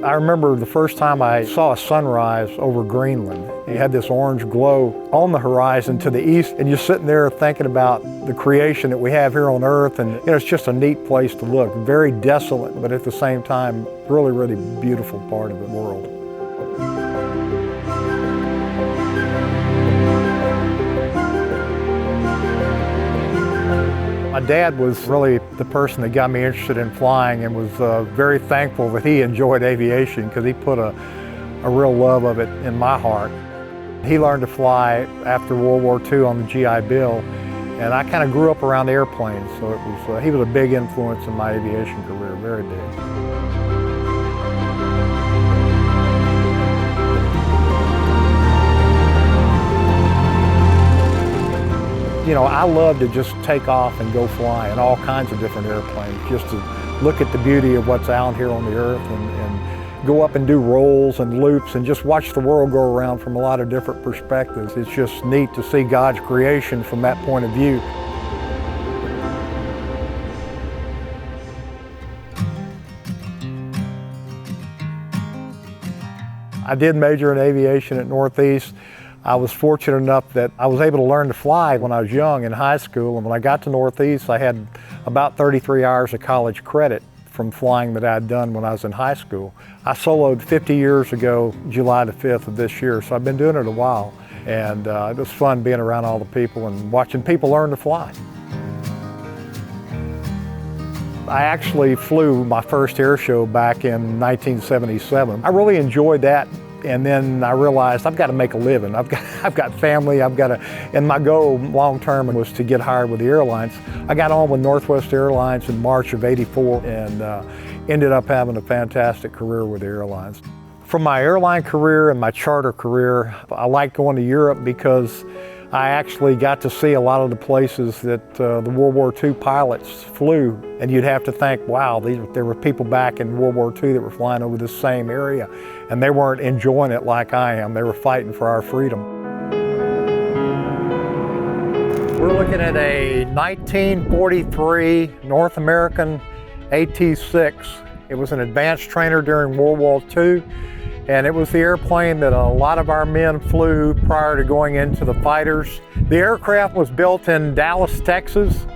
I remember the first time I saw a sunrise over Greenland. You had this orange glow on the horizon to the east, and you're sitting there thinking about the creation that we have here on Earth, and it's just a neat place to look. Very desolate, but at the same time, really, really beautiful part of the world. My dad was really the person that got me interested in flying, and was very thankful that he enjoyed aviation, because he put a real love of it in my heart. He learned to fly after World War II on the GI Bill, and I kind of grew up around airplanes, so he was a big influence in my aviation career, very big. You know, I love to just take off and go fly in all kinds of different airplanes, just to look at the beauty of what's out here on the Earth, and go up and do rolls and loops and just watch the world go around from a lot of different perspectives. It's just neat to see God's creation from that point of view. I did major in aviation at Northeast. I was fortunate enough that I was able to learn to fly when I was young in high school, and when I got to Northeast, I had about 33 hours of college credit from flying that I had done when I was in high school. I soloed 50 years ago, July the 5th of this year, so I've been doing it a while, and it was fun being around all the people and watching people learn to fly. I actually flew my first air show back in 1977. I really enjoyed that. And then I realized I've got to make a living. I've got family, and my goal long term was to get hired with the airlines. I got on with Northwest Airlines in March of '84, and ended up having a fantastic career with the airlines. From my airline career and my charter career, I like going to Europe because I actually got to see a lot of the places that the World War II pilots flew. And you'd have to think, wow, there were people back in World War II that were flying over this same area, and they weren't enjoying it like I am. They were fighting for our freedom. We're looking at a 1943 North American AT-6. It was an advanced trainer during World War II. And it was the airplane that a lot of our men flew prior to going into the fighters. The aircraft was built in Dallas, Texas.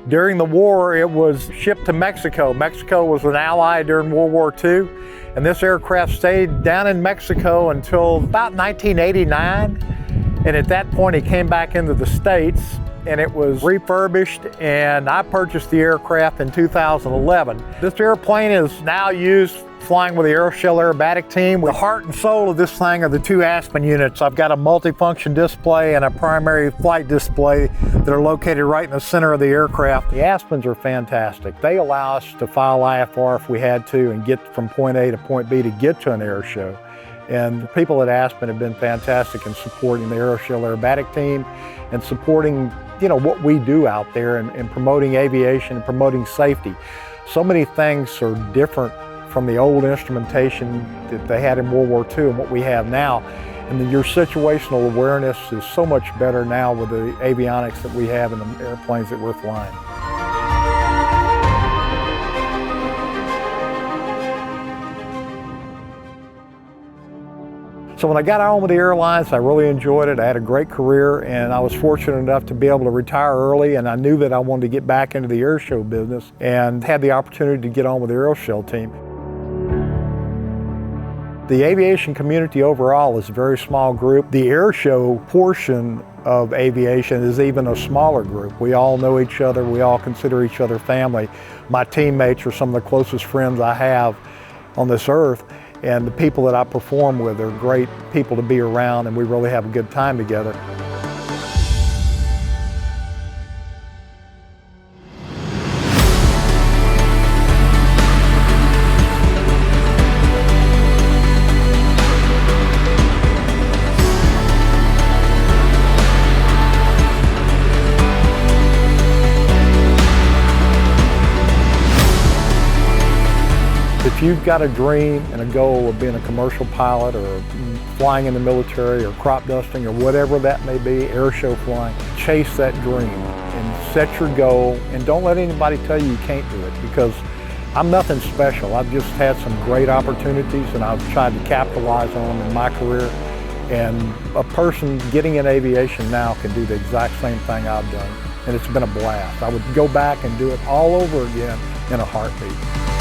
During the war, it was shipped to Mexico. Mexico was an ally during World War II, and this aircraft stayed down in Mexico until about 1989. And at that point, it came back into the States, and it was refurbished, and I purchased the aircraft in 2011. This airplane is now used flying with the AeroShell Aerobatic Team. The heart and soul of this thing are the two Aspen units. I've got a multifunction display and a primary flight display that are located right in the center of the aircraft. The Aspens are fantastic. They allow us to file IFR if we had to and get from point A to point B to get to an air show. And the people at Aspen have been fantastic in supporting the AeroShell Aerobatic Team and supporting, what we do out there, and promoting aviation and promoting safety. So many things are different from the old instrumentation that they had in World War II and what we have now. And then your situational awareness is so much better now with the avionics that we have in the airplanes that we're flying. So when I got on with the airlines, I really enjoyed it. I had a great career, and I was fortunate enough to be able to retire early, and I knew that I wanted to get back into the air show business, and had the opportunity to get on with the AeroShell team. The aviation community overall is a very small group. The air show portion of aviation is even a smaller group. We all know each other. We all consider each other family. My teammates are some of the closest friends I have on this earth. And the people that I perform with are great people to be around, and we really have a good time together. If you've got a dream and a goal of being a commercial pilot or flying in the military or crop dusting or whatever that may be, air show flying, chase that dream and set your goal, and don't let anybody tell you you can't do it, because I'm nothing special. I've just had some great opportunities and I've tried to capitalize on them in my career. And a person getting in aviation now can do the exact same thing I've done. And it's been a blast. I would go back and do it all over again in a heartbeat.